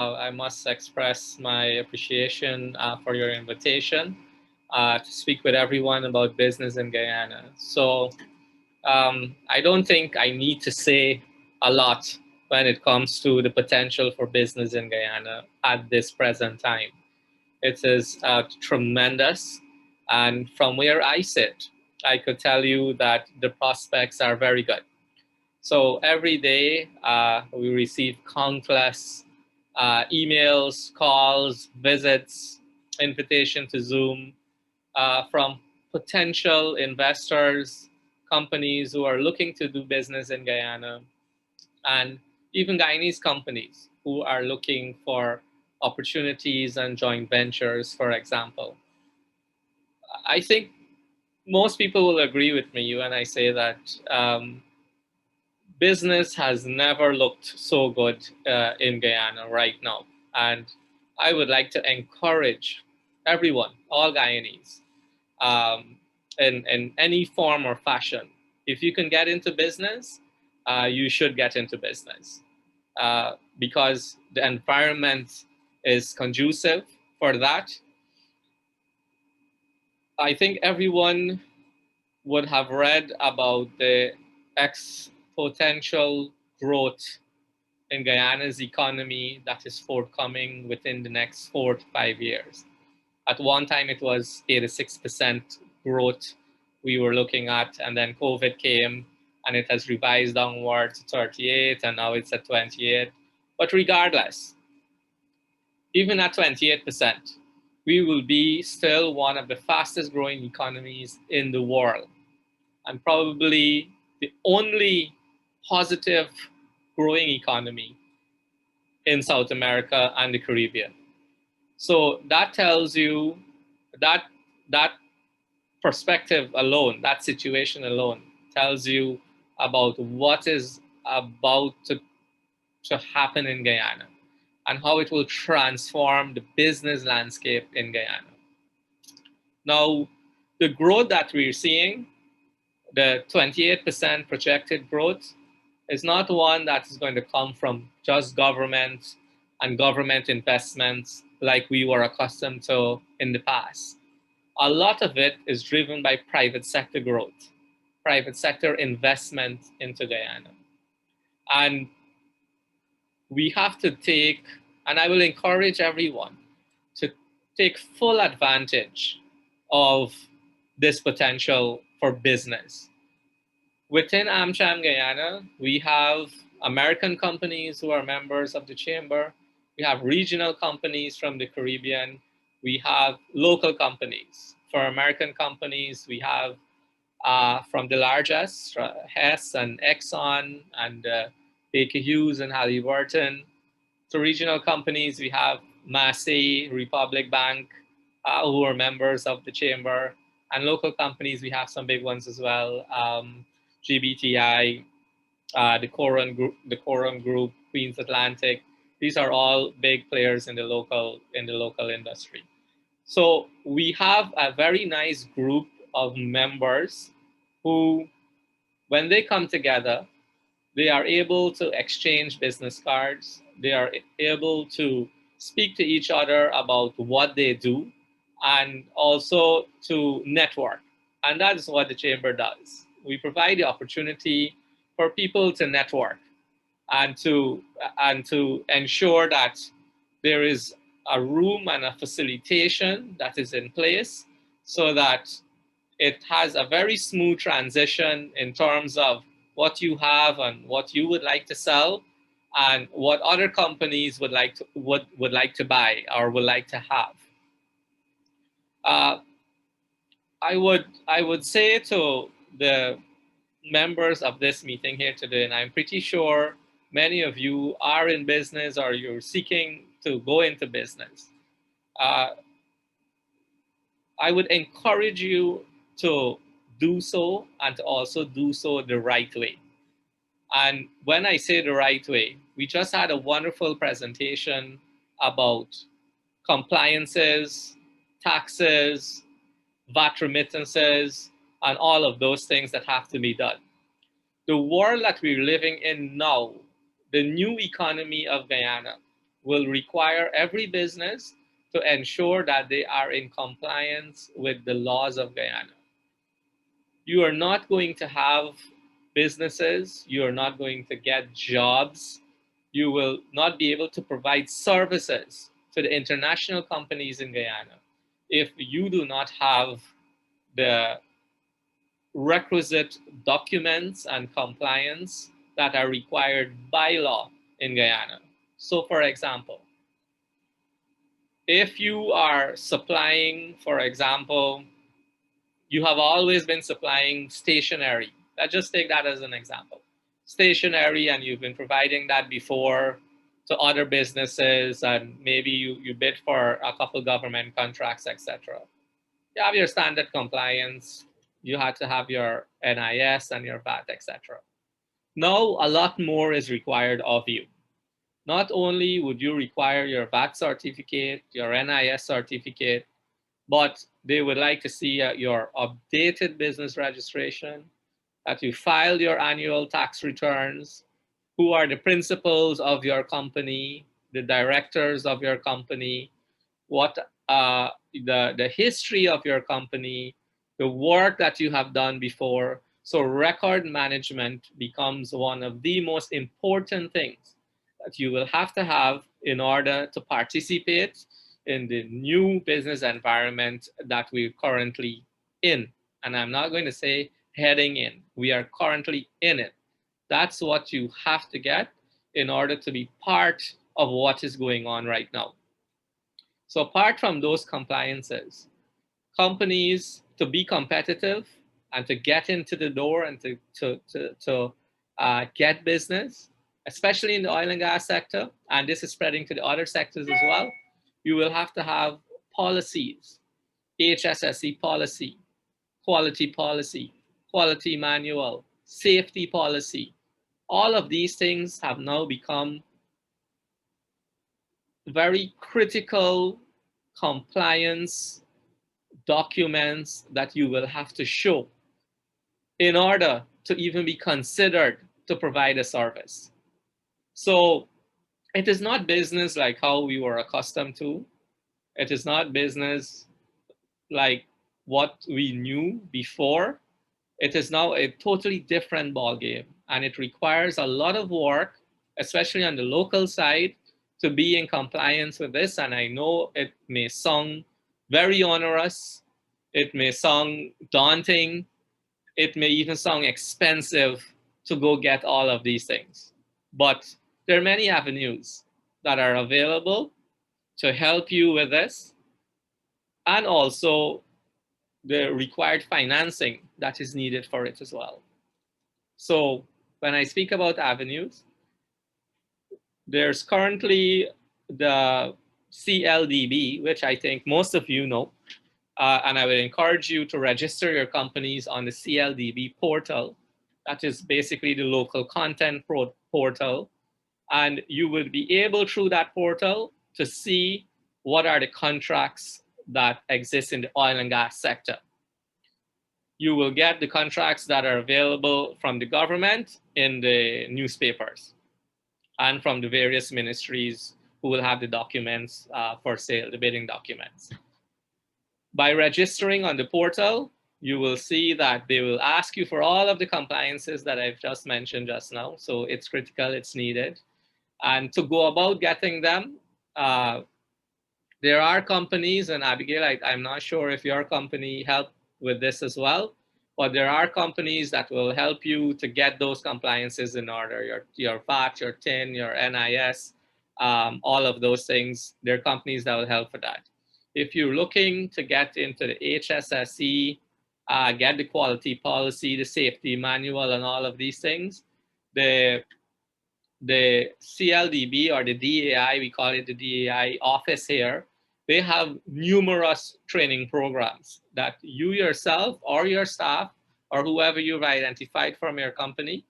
I must express my appreciation for your invitation to speak with everyone about business in Guyana. I don't think I need to say a lot when it comes to the potential for business in Guyana at this present time. It is tremendous. And from where I sit, I could tell you that the prospects are very good. So every day we receive countless emails, calls, visits, invitation to Zoom from potential investors, companies who are looking to do business in Guyana, and even Guyanese companies who are looking for opportunities and joint ventures, for example. I think most people will agree with me when I say that business has never looked so good in Guyana right now. And I would like to encourage everyone, all Guyanese, um, in any form or fashion. If you can get into business, you should get into business because the environment is conducive for that. I think everyone would have read about the exponential growth in Guyana's economy that is forthcoming within the next 4 to 5 years. At one time, it was 86% growth we were looking at, and then COVID came and it has revised downward to 38, and now it's at 28. But regardless, even at 28%, we will be still one of the fastest growing economies in the world, and probably the only positive growing economy in South America and the Caribbean. So that tells you that that perspective alone, that situation alone, tells you about what is about to happen in Guyana and how it will transform the business landscape in Guyana. Now, the growth that we're seeing, the 28% projected growth, is not one that is going to come from just government and government investments like we were accustomed to in the past. A lot of it is driven by private sector growth, private sector investment into Guyana. And we have to take, and I will encourage everyone to take full advantage of this potential for business. Within AMCHAM Guyana, we have American companies who are members of the chamber. We have regional companies from the Caribbean. We have local companies. For American companies, we have from the largest, Hess and Exxon and Baker Hughes and Halliburton. So regional companies, we have Massey, Republic Bank, who are members of the chamber. And local companies, we have some big ones as well. GBTI, the Coron Group, Queens Atlantic. These are all big players in the local industry. So we have a very nice group of members who, when they come together, they are able to exchange business cards. They are able to speak to each other about what they do and also to network. And that is what the chamber does. We provide the opportunity for people to network and to ensure that there is a room and a facilitation that is in place so that it has a very smooth transition in terms of what you have and what you would like to sell and what other companies would like to buy or would like to have. Uh, I would say to the members of this meeting here today, and I'm pretty sure many of you are in business or you're seeking to go into business. Uh, I would encourage you to do so and to also do so the right way. And when I say the right way, we just had a wonderful presentation about compliances, taxes, VAT remittances, and all of those things that have to be done. The world that we're living in now, the new economy of Guyana, will require every business to ensure that they are in compliance with the laws of Guyana. You are not going to have businesses, you are not going to get jobs, you will not be able to provide services to the international companies in Guyana if you do not have the requisite documents and compliance that are required by law in Guyana. So, for example, if you are supplying, for example, you have always been supplying stationery. Let's just take that as an example. Stationery, and you've been providing that before to other businesses, and maybe you bid for a couple government contracts, etc. You have your standard compliance, you had to have your NIS and your VAT, etc. Now, a lot more is required of you. Not only would you require your VAT certificate, your NIS certificate, but they would like to see your updated business registration, that you filed your annual tax returns, who are the principals of your company, the directors of your company, what the history of your company, the work that you have done before. So record management becomes one of the most important things that you will have to have in order to participate in the new business environment that we're currently in. And I'm not going to say heading in. We are currently in it. That's what you have to get in order to be part of what is going on right now. So apart from those compliances, companies, to be competitive and to get into the door and to get business, especially in the oil and gas sector, and this is spreading to the other sectors as well, you will have to have policies, HSSE policy, quality manual, safety policy. All of these things have now become very critical compliance documents that you will have to show in order to even be considered to provide a service. So it is not business like how we were accustomed to. It is not business like what we knew before. It is now a totally different ballgame, and it requires a lot of work, especially on the local side, to be in compliance with this. And I know it may sound very onerous, it may sound daunting, it may even sound expensive to go get all of these things. But there are many avenues that are available to help you with this, and also the required financing that is needed for it as well. So when I speak about avenues, there's currently the CLDB, which I think most of you know, and I would encourage you to register your companies on the CLDB portal. That is basically the local content portal. And you would be able through that portal to see what are the contracts that exist in the oil and gas sector. You will get the contracts that are available from the government in the newspapers and from the various ministries who will have the documents for sale, the bidding documents. By registering on the portal, you will see that they will ask you for all of the compliances that I've just mentioned just now. So it's critical, it's needed. And to go about getting them, there are companies, and Abigail, I'm not sure if your company helped with this as well, but there are companies that will help you to get those compliances in order, your VAT, your TIN, your NIS, all of those things. There are companies that will help for that. If you're looking to get into the HSSE, get the quality policy, the safety manual, and all of these things, the CLDB or the DAI, we call it the DAI office here, they have numerous training programs that you yourself or your staff or whoever you've identified from your company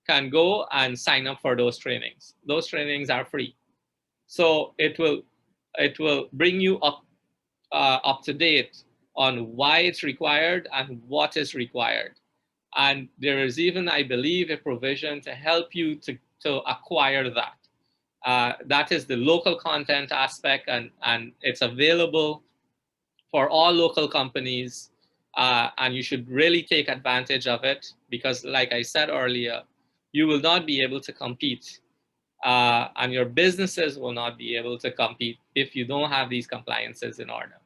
can go and sign up for those trainings. Those trainings are free. So it will bring you up to date on why it's required and what is required. And there is even, I believe, a provision to help you to acquire that. That is the local content aspect, and it's available for all local companies, and you should really take advantage of it because, like I said earlier, you will not be able to compete, and your businesses will not be able to compete if you don't have these compliances in order.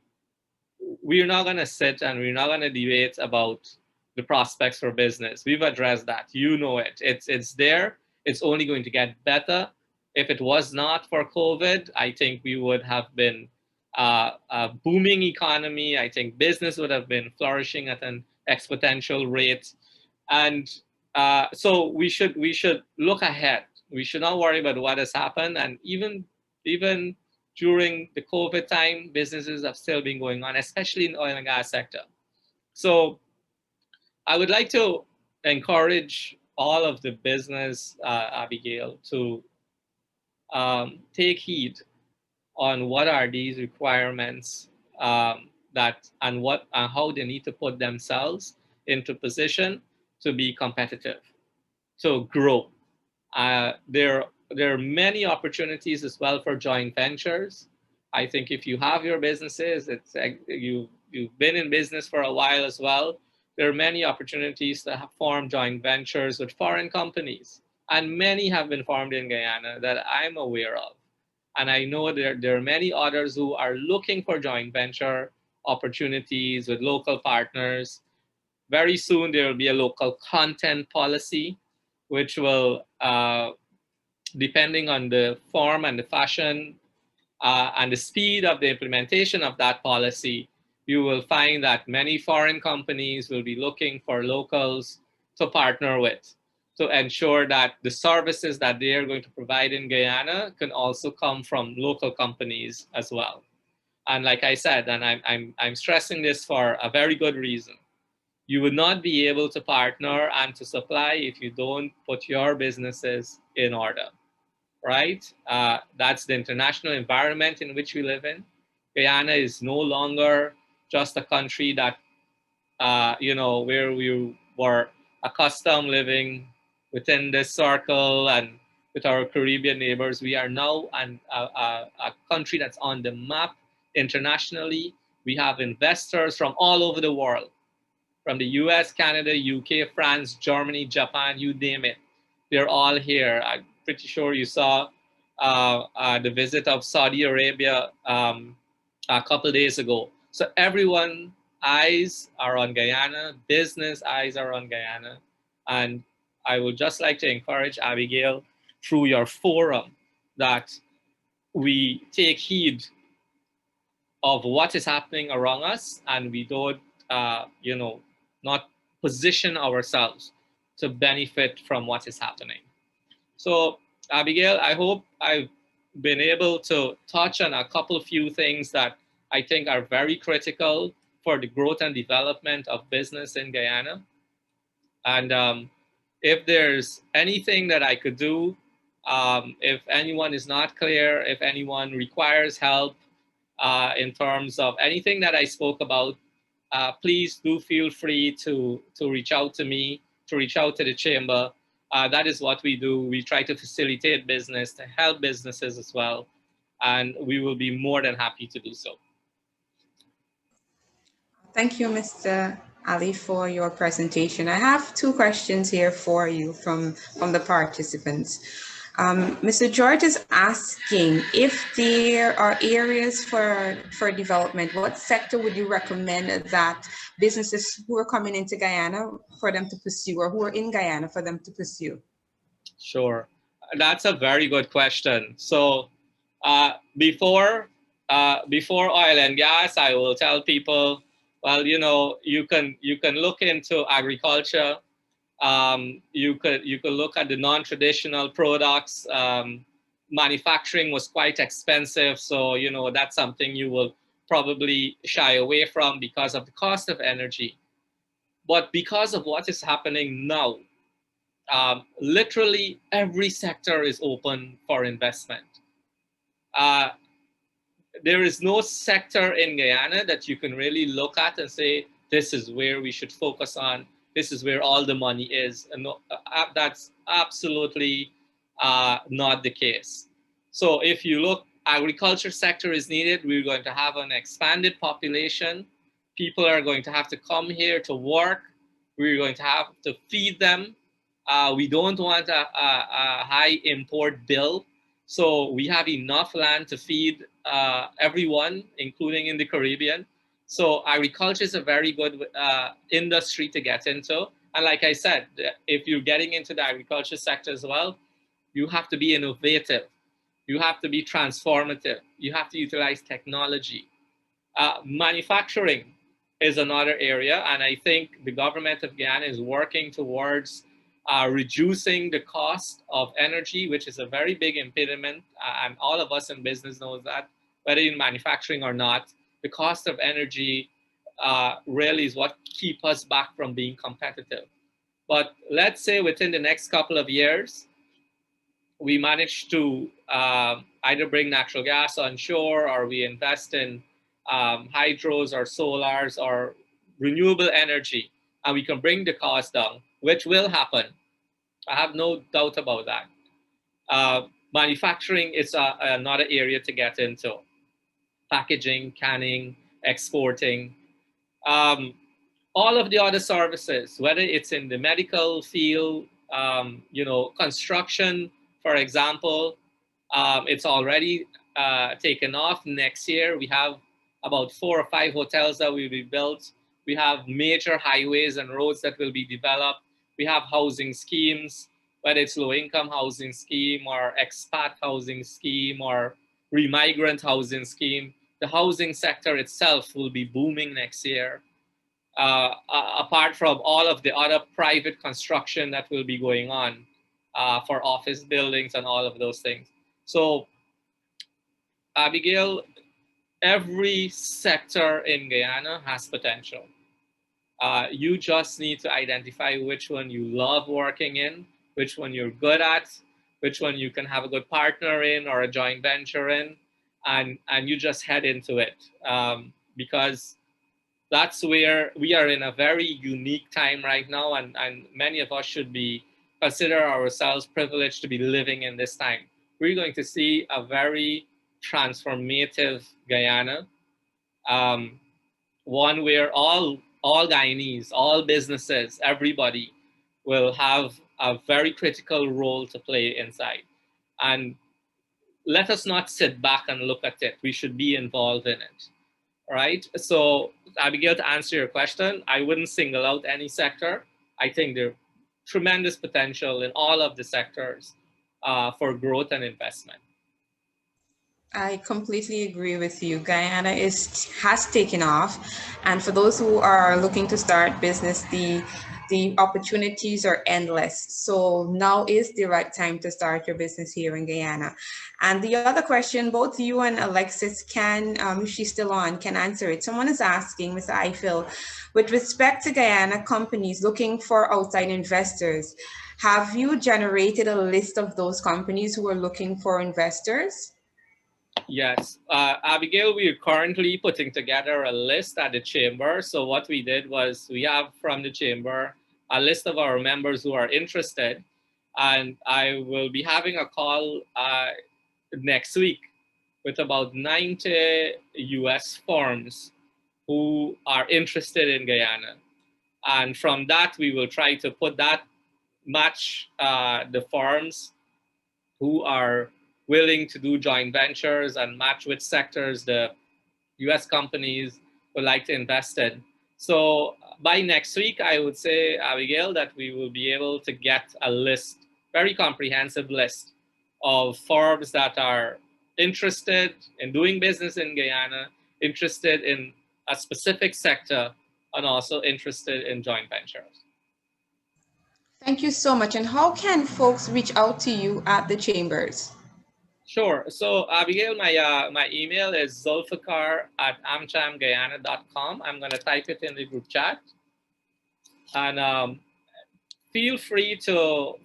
We're not going to sit and we're not going to debate about the prospects for business. We've addressed that. You know it. It's there. It's only going to get better. If it was not for COVID, I think we would have been a booming economy. I think business would have been flourishing at an exponential rate, and so we should look ahead. We should not worry about what has happened, and even during the COVID time, businesses have still been going on, especially in the oil and gas sector. So I would like to encourage all of the business, Abigail, to take heed on what are these requirements, that and what and how they need to put themselves into position to be competitive, to grow. There are many opportunities as well for joint ventures. I think if you have your businesses, you've been in business for a while as well. There are many opportunities to have form joint ventures with foreign companies, and many have been formed in Guyana that I'm aware of. And I know there are many others who are looking for joint venture opportunities with local partners. Very soon, there will be a local content policy, which will, depending on the form and the fashion and the speed of the implementation of that policy, you will find that many foreign companies will be looking for locals to partner with to ensure that the services that they are going to provide in Guyana can also come from local companies as well. And like I said, and I'm stressing this for a very good reason, you would not be able to partner and to supply if you don't put your businesses in order, right? That's the international environment in which we live in. Guyana is no longer just a country that, where we were accustomed living within this circle and with our Caribbean neighbors. We are now a country that's on the map internationally. We have investors from all over the world, from the US, Canada, UK, France, Germany, Japan, you name it. They're all here. I'm pretty sure you saw the visit of Saudi Arabia a couple of days ago. So everyone eyes are on Guyana, business eyes are on Guyana. And I would just like to encourage Abigail through your forum that we take heed of what is happening around us, and we don't, not position ourselves to benefit from what is happening. So, Abigail, I hope I've been able to touch on a couple of few things that I think are very critical for the growth and development of business in Guyana. And if there's anything that I could do, if anyone is not clear, if anyone requires help in terms of anything that I spoke about, please do feel free to reach out to me, to reach out to the chamber. That is what we do. We try to facilitate business, to help businesses as well, and we will be more than happy to do so. Thank you, Mr. Ali, for your presentation. I have two questions here for you from the participants. Mr. George is asking if there are areas for development, what sector would you recommend that businesses who are coming into Guyana for them to pursue, or who are in Guyana for them to pursue? Sure, that's a very good question. So before oil and gas, I will tell people, well, you can look into agriculture. You could look at the non-traditional products. Manufacturing was quite expensive, so that's something you will probably shy away from because of the cost of energy. But because of what is happening now, literally every sector is open for investment. Uh, there is no sector in Guyana that you can really look at and say, this is where we should focus on. This is where all the money is. And that's absolutely not the case. So if you look, agriculture sector is needed. We're going to have an expanded population. People are going to have to come here to work. We're going to have to feed them. We don't want a high import bill. So we have enough land to feed everyone, including in the Caribbean. So agriculture is a very good industry to get into. And like I said, if you're getting into the agriculture sector as well, you have to be innovative. You have to be transformative. You have to utilize technology. Manufacturing is another area, and I think the government of Guyana is working towards reducing the cost of energy, which is a very big impediment, and all of us in business knows that, whether in manufacturing or not, the cost of energy really is what keeps us back from being competitive. But let's say within the next couple of years, we manage to either bring natural gas on shore, or we invest in hydros or solars or renewable energy, and we can bring the cost down, which will happen. I have no doubt about that. Manufacturing is another area to get into. Packaging, canning, exporting. Um, all of the other services, whether it's in the medical field, construction, for example, it's already taken off. Next year, we have about 4 or 5 hotels that will be built. We have major highways and roads that will be developed. We have housing schemes, whether it's low-income housing scheme or expat housing scheme or remigrant housing scheme. The housing sector itself will be booming next year. Apart from all of the other private construction that will be going on for office buildings and all of those things. So, Abigail, every sector in Guyana has potential. You just need to identify which one you love working in, which one you're good at, which one you can have a good partner in or a joint venture in, and you just head into it. Because that's where we are in a very unique time right now, and many of us should be consider ourselves privileged to be living in this time. We're going to see a very transformative Guyana, um, one where all Guyanese, all businesses, everybody will have a very critical role to play inside. And let us not sit back and look at it. We should be involved in it. Right? So, Abigail, to answer your question, I wouldn't single out any sector. I think there's tremendous potential in all of the sectors for growth and investment. I completely agree with you. Guyana has taken off, and for those who are looking to start business, the opportunities are endless. So now is the right time to start your business here in Guyana. And the other question, both you and Alexis can, if she's still on, can answer it. Someone is asking, Mr. Eiffel, with respect to Guyana companies looking for outside investors, have you generated a list of those companies who are looking for investors? Yes, Abigail, we are currently putting together a list at the chamber. So what we did was we have from the chamber a list of our members who are interested, and I will be having a call next week with about 90 US firms who are interested in Guyana. And from that, we will try to put that, match the firms who are willing to do joint ventures and match which sectors the US companies would like to invest in. So by next week, I would say, Abigail, that we will be able to get a list, very comprehensive list of firms that are interested in doing business in Guyana, interested in a specific sector, and also interested in joint ventures. Thank you so much. And how can folks reach out to you at the chambers? Sure. So, Abigail, my email is zulfikar@amchamguyana.com. I'm going to type it in the group chat. And feel free to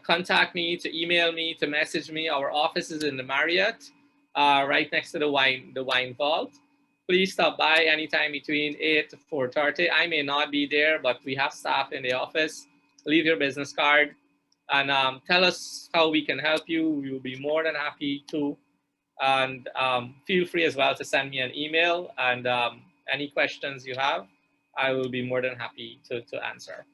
contact me, to email me, to message me. Our office is in the Marriott, right next to the wine vault. Please stop by anytime between 8 to 4:30. I may not be there, but we have staff in the office. Leave your business card. and tell us how we can help you. We will be more than happy to. And feel free as well to send me an email, and any questions you have, I will be more than happy to answer.